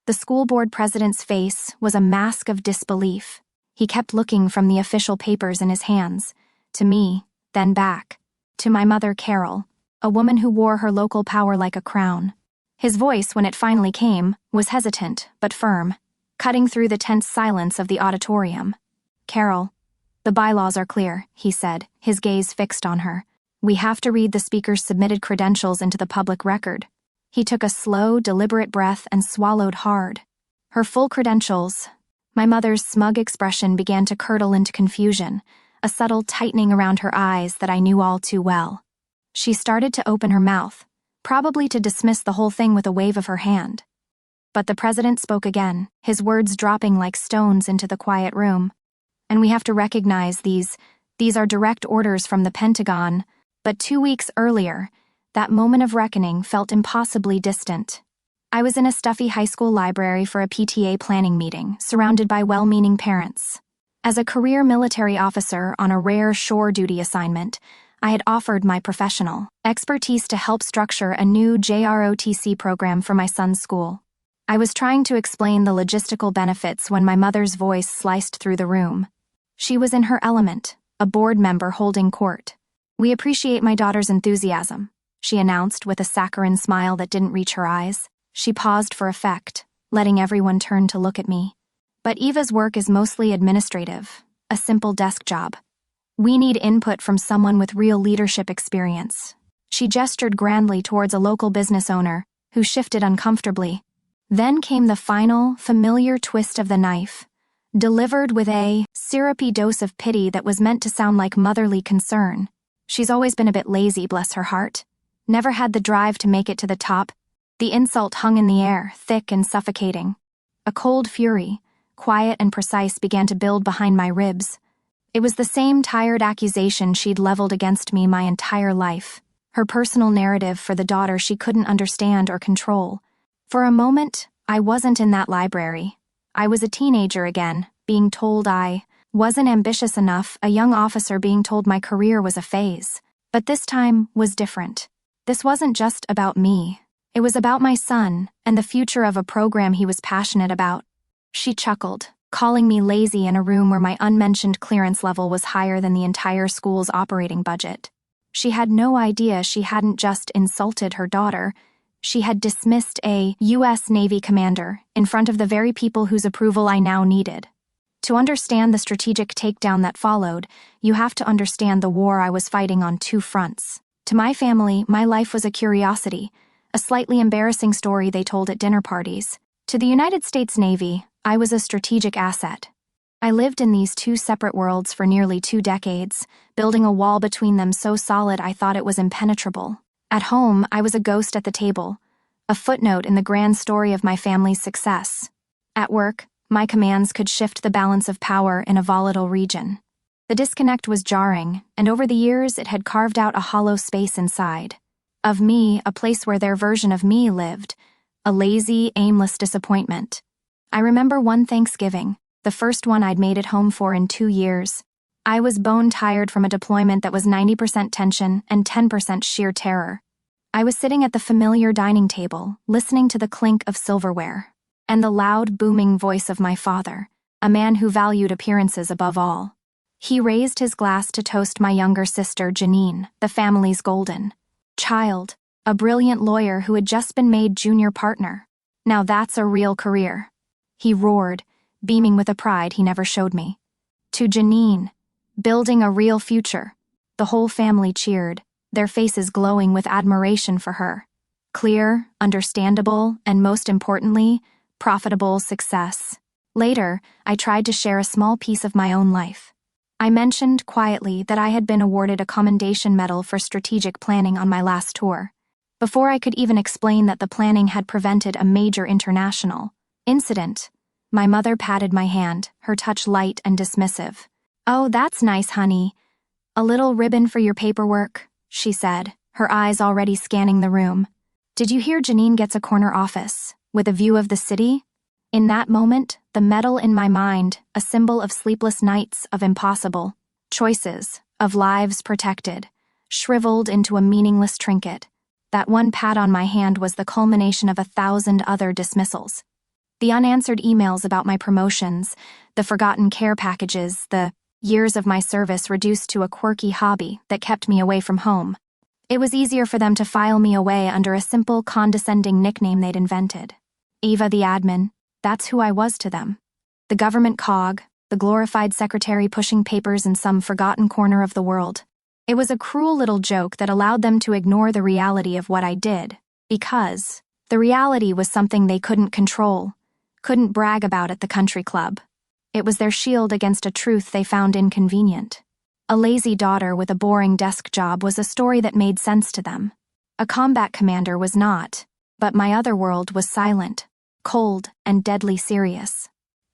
The school board president's face was a mask of disbelief. He kept looking from the official papers in his hands, to me, then back, to my mother, Carol, a woman who wore her local power like a crown. His voice, when it finally came, was hesitant but firm, cutting through the tense silence of the auditorium. "Carol, the bylaws are clear," he said, his gaze fixed on her. "We have to read the speaker's submitted credentials into the public record." He took a slow, deliberate breath and swallowed hard. Her full credentials. My mother's smug expression began to curdle into confusion, a subtle tightening around her eyes that I knew all too well. She started to open her mouth, probably to dismiss the whole thing with a wave of her hand. But the president spoke again, his words dropping like stones into the quiet room. "And we have to recognize these are direct orders from the Pentagon, but 2 weeks earlier, that moment of reckoning felt impossibly distant. I was in a stuffy high school library for a PTA planning meeting, surrounded by well-meaning parents. As a career military officer on a rare shore duty assignment, I had offered my professional expertise to help structure a new JROTC program for my son's school. I was trying to explain the logistical benefits when my mother's voice sliced through the room. She was in her element, a board member holding court. "We appreciate my daughter's enthusiasm," she announced with a saccharine smile that didn't reach her eyes. She paused for effect, letting everyone turn to look at me. "But Eva's work is mostly administrative, a simple desk job. We need input from someone with real leadership experience." She gestured grandly towards a local business owner, who shifted uncomfortably. Then came the final, familiar twist of the knife, delivered with a syrupy dose of pity that was meant to sound like motherly concern. "She's always been a bit lazy, bless her heart. Never had the drive to make it to the top." The insult hung in the air, thick and suffocating. A cold fury, quiet and precise, began to build behind my ribs. It was the same tired accusation she'd leveled against me my entire life, her personal narrative for the daughter she couldn't understand or control. For a moment, I wasn't in that library. I was a teenager again, being told I wasn't ambitious enough, a young officer being told my career was a phase. But this time was different. This wasn't just about me. It was about my son and the future of a program he was passionate about. She chuckled, calling me lazy in a room where my unmentioned clearance level was higher than the entire school's operating budget. She had no idea she hadn't just insulted her daughter. She had dismissed a U.S. Navy commander in front of the very people whose approval I now needed. To understand the strategic takedown that followed, you have to understand the war I was fighting on 2 fronts. To my family, my life was a curiosity, a slightly embarrassing story they told at dinner parties. To the United States Navy, I was a strategic asset. I lived in these 2 separate worlds for nearly 2 decades, building a wall between them so solid I thought it was impenetrable. At home, I was a ghost at the table, a footnote in the grand story of my family's success. At work, my commands could shift the balance of power in a volatile region. The disconnect was jarring, and over the years it had carved out a hollow space inside. Of me, a place where their version of me lived, a lazy, aimless disappointment. I remember one Thanksgiving, the first one I'd made it home for in 2 years. I was bone-tired from a deployment that was 90% tension and 10% sheer terror. I was sitting at the familiar dining table, listening to the clink of silverware, and the loud, booming voice of my father, a man who valued appearances above all. He raised his glass to toast my younger sister, Janine, the family's golden child, a brilliant lawyer who had just been made junior partner. Now that's a real career. He roared, beaming with a pride he never showed me. To Janine, building a real future. The whole family cheered, their faces glowing with admiration for her. Clear, understandable, and most importantly, profitable success. Later, I tried to share a small piece of my own life. I mentioned quietly that I had been awarded a commendation medal for strategic planning on my last tour, before I could even explain that the planning had prevented a major international incident. My mother patted my hand, her touch light and dismissive. "Oh, that's nice, honey. A little ribbon for your paperwork," she said, her eyes already scanning the room. "Did you hear Janine gets a corner office, with a view of the city?" In that moment, the medal in my mind, a symbol of sleepless nights, of impossible choices, of lives protected, shriveled into a meaningless trinket. That one pat on my hand was the culmination of 1,000 other dismissals. The unanswered emails about my promotions, the forgotten care packages, the years of my service reduced to a quirky hobby that kept me away from home. It was easier for them to file me away under a simple, condescending nickname they'd invented. Eva the admin, that's who I was to them. The government cog, the glorified secretary pushing papers in some forgotten corner of the world. It was a cruel little joke that allowed them to ignore the reality of what I did, because the reality was something they couldn't control, couldn't brag about at the country club. It was their shield against a truth they found inconvenient. A lazy daughter with a boring desk job was a story that made sense to them. A combat commander was not, but my other world was silent, cold, and deadly serious.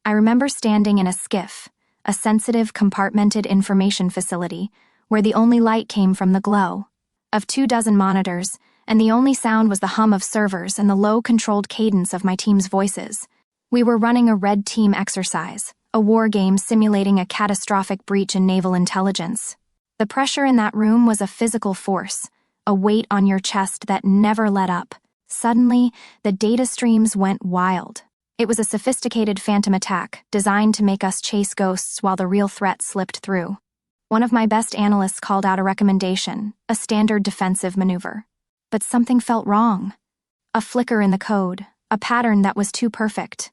I remember standing in a skiff, a sensitive, compartmented information facility, where the only light came from the glow of 24 monitors, and the only sound was the hum of servers and the low, controlled cadence of my team's voices. We were running a red team exercise, a war game simulating a catastrophic breach in naval intelligence. The pressure in that room was a physical force, a weight on your chest that never let up. Suddenly, the data streams went wild. It was a sophisticated phantom attack designed to make us chase ghosts while the real threat slipped through. One of my best analysts called out a recommendation, a standard defensive maneuver. But something felt wrong. A flicker in the code, a pattern that was too perfect.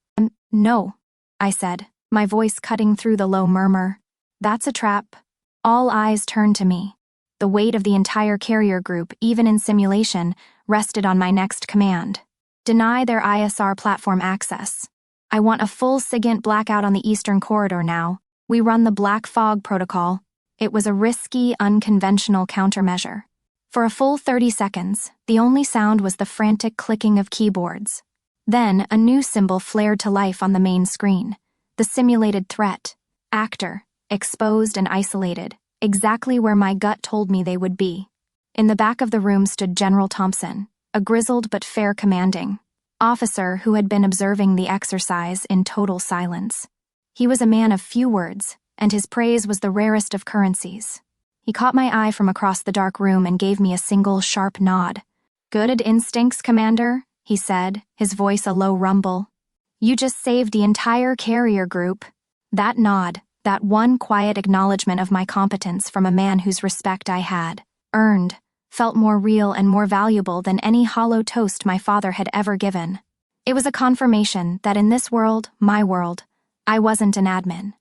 No, I said, my voice cutting through the low murmur. That's a trap. All eyes turned to me. The weight of the entire carrier group, even in simulation, rested on my next command. Deny their ISR platform access. I want a full SIGINT blackout on the Eastern Corridor now. We run the Black Fog protocol. It was a risky, unconventional countermeasure. For a full 30 seconds, the only sound was the frantic clicking of keyboards. Then, a new symbol flared to life on the main screen. The simulated threat. Actor. Exposed and isolated. Exactly where my gut told me they would be. In the back of the room stood General Thompson, a grizzled but fair commanding officer who had been observing the exercise in total silence. He was a man of few words, and his praise was the rarest of currencies. He caught my eye from across the dark room and gave me a single, sharp nod. "Good instincts, Commander," he said, his voice a low rumble. "You just saved the entire carrier group." That nod, that one quiet acknowledgement of my competence from a man whose respect I had earned, felt more real and more valuable than any hollow toast my father had ever given. It was a confirmation that in this world, my world, I wasn't an admin.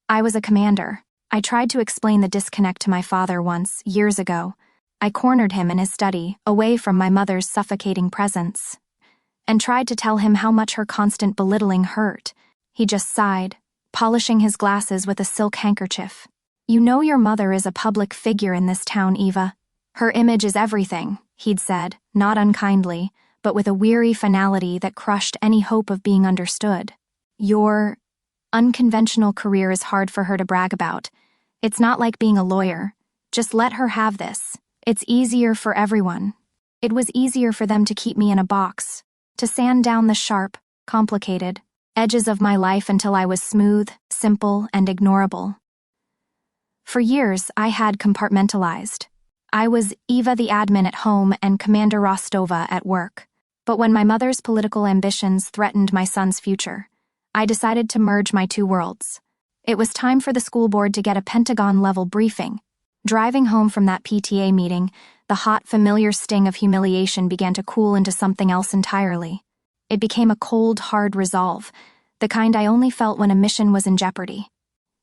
I was a commander. I tried to explain the disconnect to my father once, years ago. I cornered him in his study, away from my mother's suffocating presence, and tried to tell him how much her constant belittling hurt. He just sighed, polishing his glasses with a silk handkerchief. "You know your mother is a public figure in this town, Eva. Her image is everything," he'd said, not unkindly, but with a weary finality that crushed any hope of being understood. "Your unconventional career is hard for her to brag about. It's not like being a lawyer. Just let her have this. It's easier for everyone." It was easier for them to keep me in a box, to sand down the sharp, complicated edges of my life until I was smooth, simple, and ignorable. For years, I had compartmentalized. I was Eva the admin at home and Commander Rostova at work. But when my mother's political ambitions threatened my son's future, I decided to merge my two worlds. It was time for the school board to get a Pentagon-level briefing. Driving home from that PTA meeting, the hot, familiar sting of humiliation began to cool into something else entirely. It became a cold, hard resolve, the kind I only felt when a mission was in jeopardy.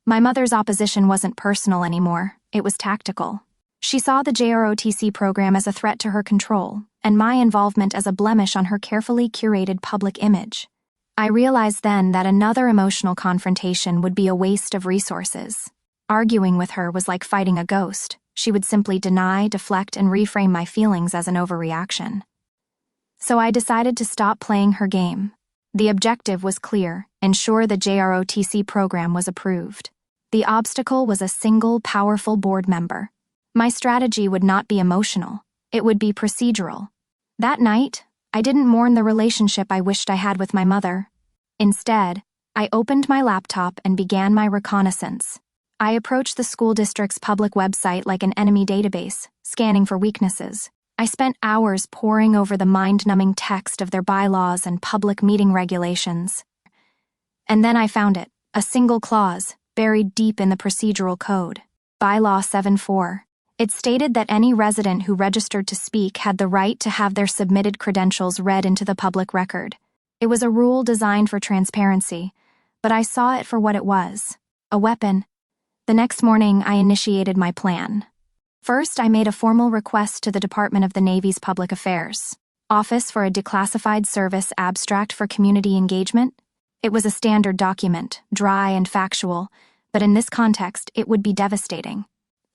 My mother's opposition wasn't personal anymore, it was tactical. She saw the JROTC program as a threat to her control, and my involvement as a blemish on her carefully curated public image. I realized then that another emotional confrontation would be a waste of resources. Arguing with her was like fighting a ghost. She would simply deny, deflect, and reframe my feelings as an overreaction. So I decided to stop playing her game. The objective was clear: ensure the JROTC program was approved. The obstacle was a single, powerful board member. My strategy would not be emotional. It would be procedural. That night, I didn't mourn the relationship I wished I had with my mother. Instead, I opened my laptop and began my reconnaissance. I approached the school district's public website like an enemy database, scanning for weaknesses. I spent hours poring over the mind-numbing text of their bylaws and public meeting regulations. And then I found it, a single clause, buried deep in the procedural code. Bylaw 7.4. It stated that any resident who registered to speak had the right to have their submitted credentials read into the public record. It was a rule designed for transparency, but I saw it for what it was, a weapon. The next morning, I initiated my plan. First, I made a formal request to the Department of the Navy's Public Affairs Office for a Declassified Service Abstract for Community Engagement. It was a standard document, dry and factual, but in this context, it would be devastating.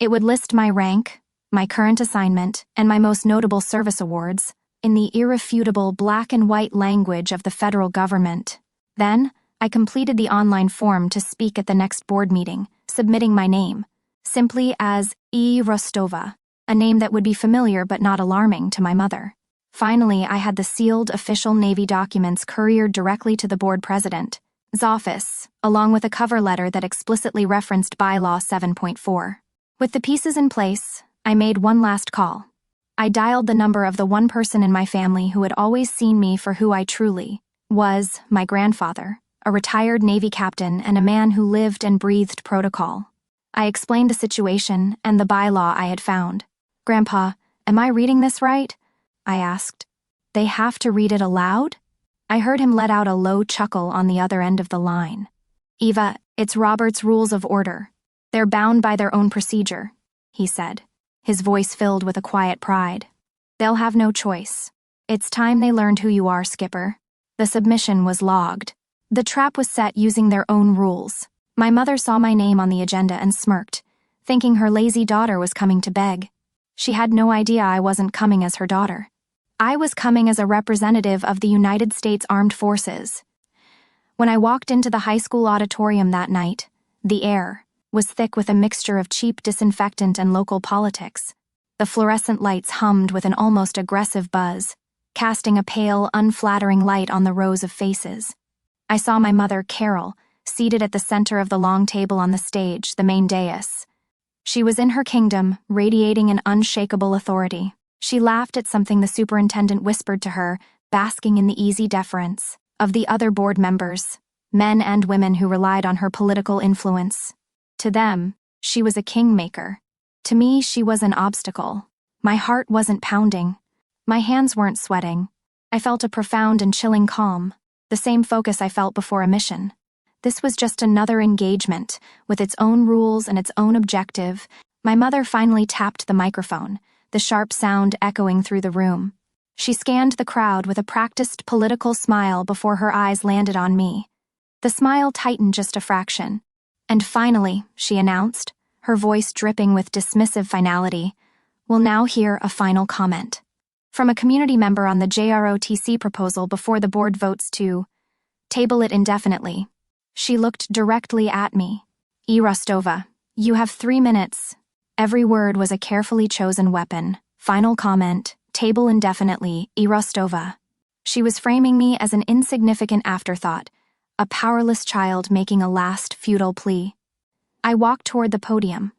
It would list my rank, my current assignment, and my most notable service awards in the irrefutable black and white language of the federal government. Then, I completed the online form to speak at the next board meeting, submitting my name, simply as E. Rostova, a name that would be familiar but not alarming to my mother. Finally, I had the sealed official Navy documents couriered directly to the board president's office, along with a cover letter that explicitly referenced Bylaw 7.4. With the pieces in place, I made one last call. I dialed the number of the one person in my family who had always seen me for who I truly was, my grandfather, a retired Navy captain and a man who lived and breathed protocol. I explained the situation and the bylaw I had found. "Grandpa, am I reading this right?" I asked. "They have to read it aloud?" I heard him let out a low chuckle on the other end of the line. "Eva, it's Robert's Rules of Order. They're bound by their own procedure," he said, his voice filled with a quiet pride. "They'll have no choice. It's time they learned who you are, Skipper." The submission was logged. The trap was set using their own rules. My mother saw my name on the agenda and smirked, thinking her lazy daughter was coming to beg. She had no idea I wasn't coming as her daughter. I was coming as a representative of the United States Armed Forces. When I walked into the high school auditorium that night, the air was thick with a mixture of cheap disinfectant and local politics. The fluorescent lights hummed with an almost aggressive buzz, casting a pale, unflattering light on the rows of faces. I saw my mother, Carol, seated at the center of the long table on the stage, the main dais. She was in her kingdom, radiating an unshakable authority. She laughed at something the superintendent whispered to her, basking in the easy deference of the other board members, men and women who relied on her political influence. To them, she was a kingmaker. To me, she was an obstacle. My heart wasn't pounding. My hands weren't sweating. I felt a profound and chilling calm, the same focus I felt before a mission. This was just another engagement, with its own rules and its own objective. My mother finally tapped the microphone, the sharp sound echoing through the room. She scanned the crowd with a practiced political smile before her eyes landed on me. The smile tightened just a fraction. "And finally," she announced, her voice dripping with dismissive finality, "we'll now hear a final comment from a community member on the JROTC proposal before the board votes to table it indefinitely." She looked directly at me. "E. Rostova, you have 3 minutes." Every word was a carefully chosen weapon. Final comment, table indefinitely, E. Rostova. She was framing me as an insignificant afterthought, a powerless child making a last futile plea. I walked toward the podium,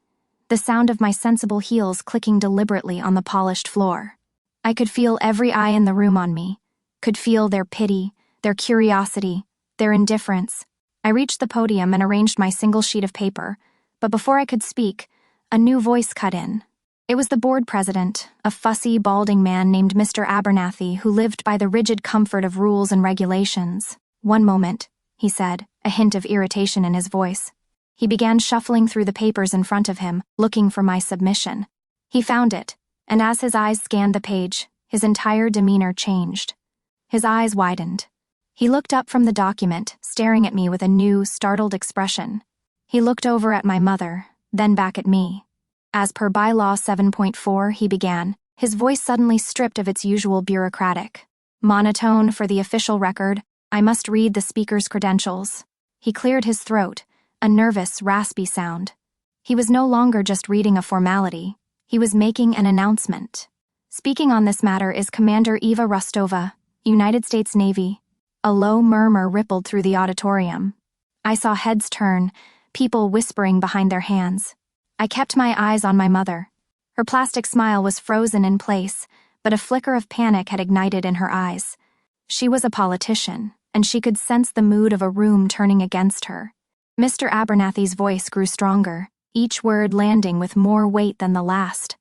the sound of my sensible heels clicking deliberately on the polished floor. I could feel every eye in the room on me, could feel their pity, their curiosity, their indifference. I reached the podium and arranged my single sheet of paper, but before I could speak, a new voice cut in. It was the board president, a fussy, balding man named Mr. Abernathy who lived by the rigid comfort of rules and regulations. "One moment," he said, a hint of irritation in his voice. He began shuffling through the papers in front of him, looking for my submission. He found it, and as his eyes scanned the page, his entire demeanor changed. His eyes widened. He looked up from the document, staring at me with a new, startled expression. He looked over at my mother, then back at me. "As per Bylaw 7.4, he began, his voice suddenly stripped of its usual bureaucratic monotone. "For the official record, I must read the speaker's credentials." He cleared his throat, a nervous, raspy sound. He was no longer just reading a formality. He was making an announcement. "Speaking on this matter is Commander Eva Rostova, United States Navy." A low murmur rippled through the auditorium. I saw heads turn, people whispering behind their hands. I kept my eyes on my mother. Her plastic smile was frozen in place, but a flicker of panic had ignited in her eyes. She was a politician, and she could sense the mood of a room turning against her. Mr. Abernathy's voice grew stronger, each word landing with more weight than the last.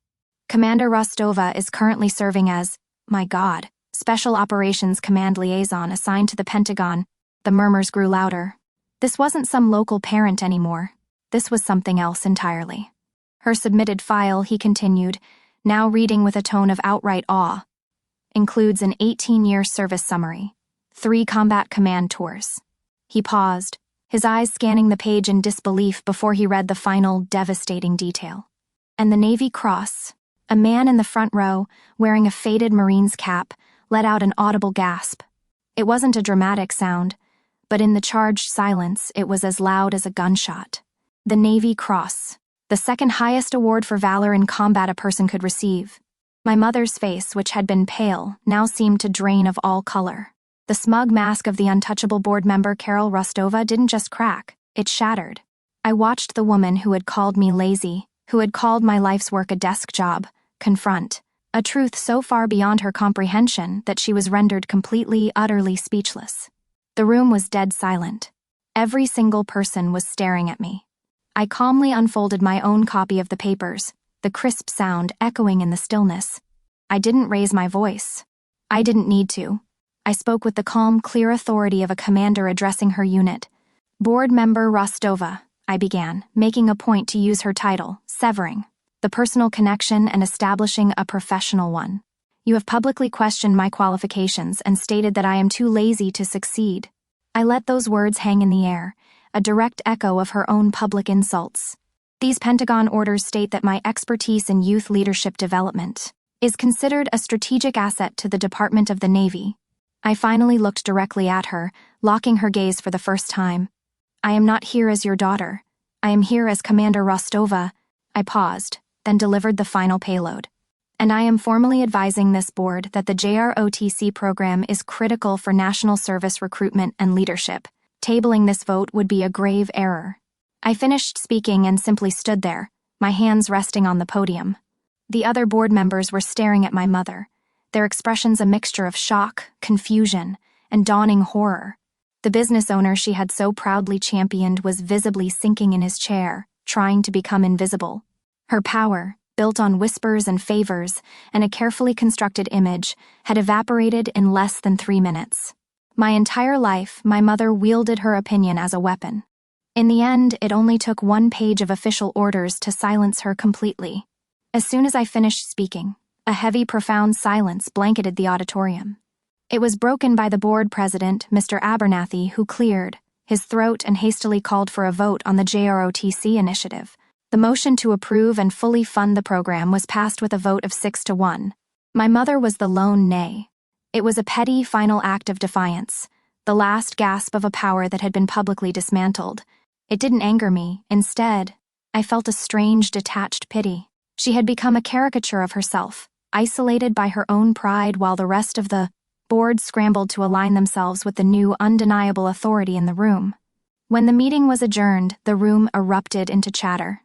Commander Rostova is currently serving as, my God, Special Operations Command Liaison assigned to the Pentagon. The murmurs grew louder. This wasn't some local parent anymore. This was something else entirely. Her submitted file, he continued, now reading with a tone of outright awe, includes an 18-year service summary, 3 combat command tours. He paused, his eyes scanning the page in disbelief before he read the final, devastating detail. And the Navy Cross. A man in the front row, wearing a faded Marine's cap, let out an audible gasp. It wasn't a dramatic sound, but in the charged silence, it was as loud as a gunshot. The Navy Cross, the second highest award for valor in combat a person could receive. My mother's face, which had been pale, now seemed to drain of all color. The smug mask of the untouchable board member Carol Rostova didn't just crack, it shattered. I watched the woman who had called me lazy, who had called my life's work a desk job, confront a truth so far beyond her comprehension that she was rendered completely, utterly speechless. The room was dead silent. Every single person was staring at me. I calmly unfolded my own copy of the papers, the crisp sound echoing in the stillness. I didn't raise my voice. I didn't need to. I spoke with the calm, clear authority of a commander addressing her unit. Board member Rostova, I began, making a point to use her title, severing the personal connection and establishing a professional one. You have publicly questioned my qualifications and stated that I am too lazy to succeed. I let those words hang in the air, a direct echo of her own public insults. These Pentagon orders state that my expertise in youth leadership development is considered a strategic asset to the Department of the Navy. I finally looked directly at her, locking her gaze for the first time. I am not here as your daughter. I am here as Commander Rostova. I paused, then delivered the final payload. And I am formally advising this board that the JROTC program is critical for national service recruitment and leadership. Tabling this vote would be a grave error. I finished speaking and simply stood there, my hands resting on the podium. The other board members were staring at my mother, their expressions a mixture of shock, confusion, and dawning horror. The business owner she had so proudly championed was visibly sinking in his chair, trying to become invisible. Her power, built on whispers and favors and a carefully constructed image, had evaporated in less than 3 minutes. My entire life, my mother wielded her opinion as a weapon. In the end, it only took 1 page of official orders to silence her completely. As soon as I finished speaking, a heavy, profound silence blanketed the auditorium. It was broken by the board president, Mr. Abernathy, who cleared his throat and hastily called for a vote on the JROTC initiative. The motion to approve and fully fund the program was passed with a vote of 6-1. My mother was the lone nay. It was a petty, final act of defiance, the last gasp of a power that had been publicly dismantled. It didn't anger me. Instead, I felt a strange, detached pity. She had become a caricature of herself, isolated by her own pride while the rest of the board scrambled to align themselves with the new, undeniable authority in the room. When the meeting was adjourned, the room erupted into chatter.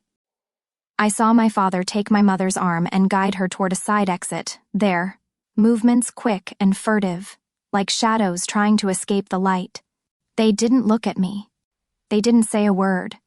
I saw my father take my mother's arm and guide her toward a side exit, there, movements quick and furtive, like shadows trying to escape the light. They didn't look at me. They didn't say a word.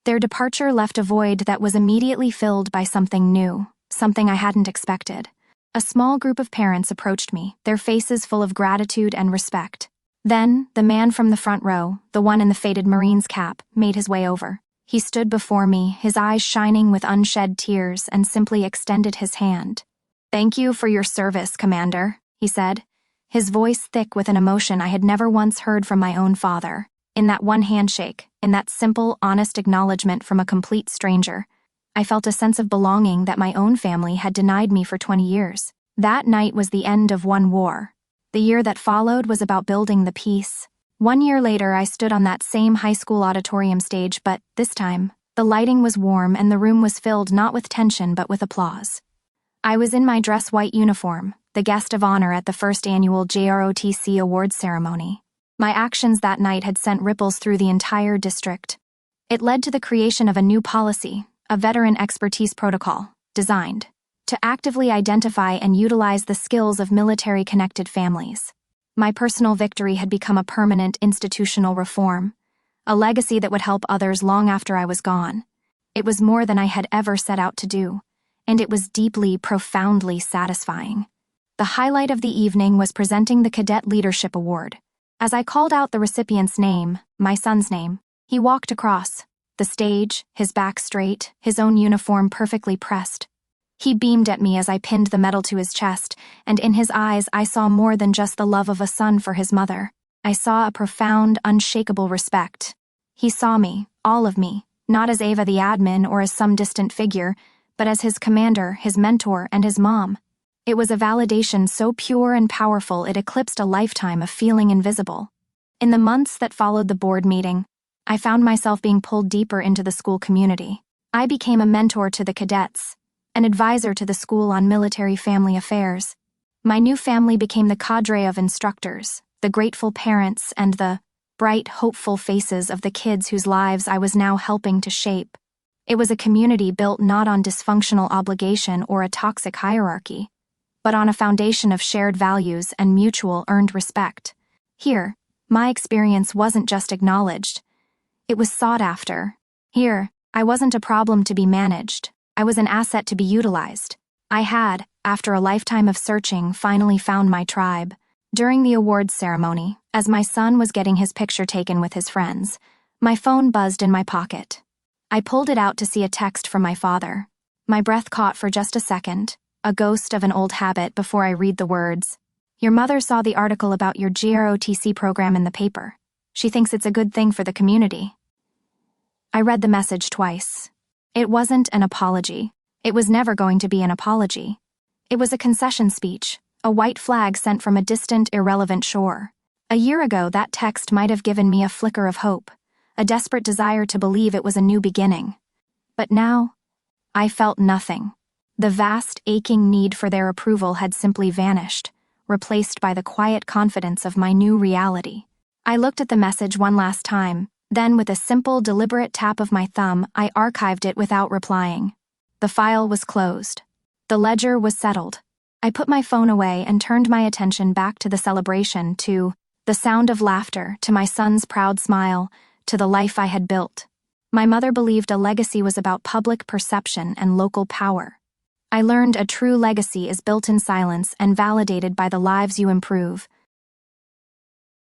Their departure left a void that was immediately filled by something new, something I hadn't expected. A small group of parents approached me, their faces full of gratitude and respect. Then, the man from the front row, the one in the faded Marine's cap, made his way over. He stood before me, his eyes shining with unshed tears, and simply extended his hand. "Thank you for your service, Commander," he said, his voice thick with an emotion I had never once heard from my own father. In that one handshake, in that simple, honest acknowledgement from a complete stranger, I felt a sense of belonging that my own family had denied me for 20 years. That night was the end of one war. The year that followed was about building the peace. 1 year later, I stood on that same high school auditorium stage, but this time, the lighting was warm and the room was filled not with tension but with applause. I was in my dress white uniform, the guest of honor at the first annual JROTC awards ceremony. My actions that night had sent ripples through the entire district. It led to the creation of a new policy, a veteran expertise protocol, designed to actively identify and utilize the skills of military-connected families. My personal victory had become a permanent institutional reform, a legacy that would help others long after I was gone. It was more than I had ever set out to do, and it was deeply, profoundly satisfying. The highlight of the evening was presenting the Cadet Leadership Award. As I called out the recipient's name, my son's name, he walked across the stage, his back straight, his own uniform perfectly pressed. He beamed at me as I pinned the medal to his chest, and in his eyes I saw more than just the love of a son for his mother. I saw a profound, unshakable respect. He saw me, all of me, not as Ava the admin or as some distant figure, but as his commander, his mentor, and his mom. It was a validation so pure and powerful it eclipsed a lifetime of feeling invisible. In the months that followed the board meeting, I found myself being pulled deeper into the school community. I became a mentor to the cadets, an advisor to the school on military family affairs. My new family became the cadre of instructors, the grateful parents, and the bright, hopeful faces of the kids whose lives I was now helping to shape. It was a community built not on dysfunctional obligation or a toxic hierarchy, but on a foundation of shared values and mutual earned respect. Here, my experience wasn't just acknowledged, it was sought after. Here, I wasn't a problem to be managed, I was an asset to be utilized. I had, after a lifetime of searching, finally found my tribe. During the awards ceremony, as my son was getting his picture taken with his friends, my phone buzzed in my pocket. I pulled it out to see a text from my father. My breath caught for just a second, a ghost of an old habit before I read the words. Your mother saw the article about your GROTC program in the paper. She thinks it's a good thing for the community. I read the message twice. It wasn't an apology. It was never going to be an apology. It was a concession speech, a white flag sent from a distant, irrelevant shore. A year ago, that text might have given me a flicker of hope, a desperate desire to believe it was a new beginning. But now, I felt nothing. The vast, aching need for their approval had simply vanished, replaced by the quiet confidence of my new reality. I looked at the message one last time, then with a simple, deliberate tap of my thumb, I archived it without replying. The file was closed. The ledger was settled. I put my phone away and turned my attention back to the celebration, to the sound of laughter, to my son's proud smile, to the life I had built. My mother believed a legacy was about public perception and local power. I learned a true legacy is built in silence and validated by the lives you improve.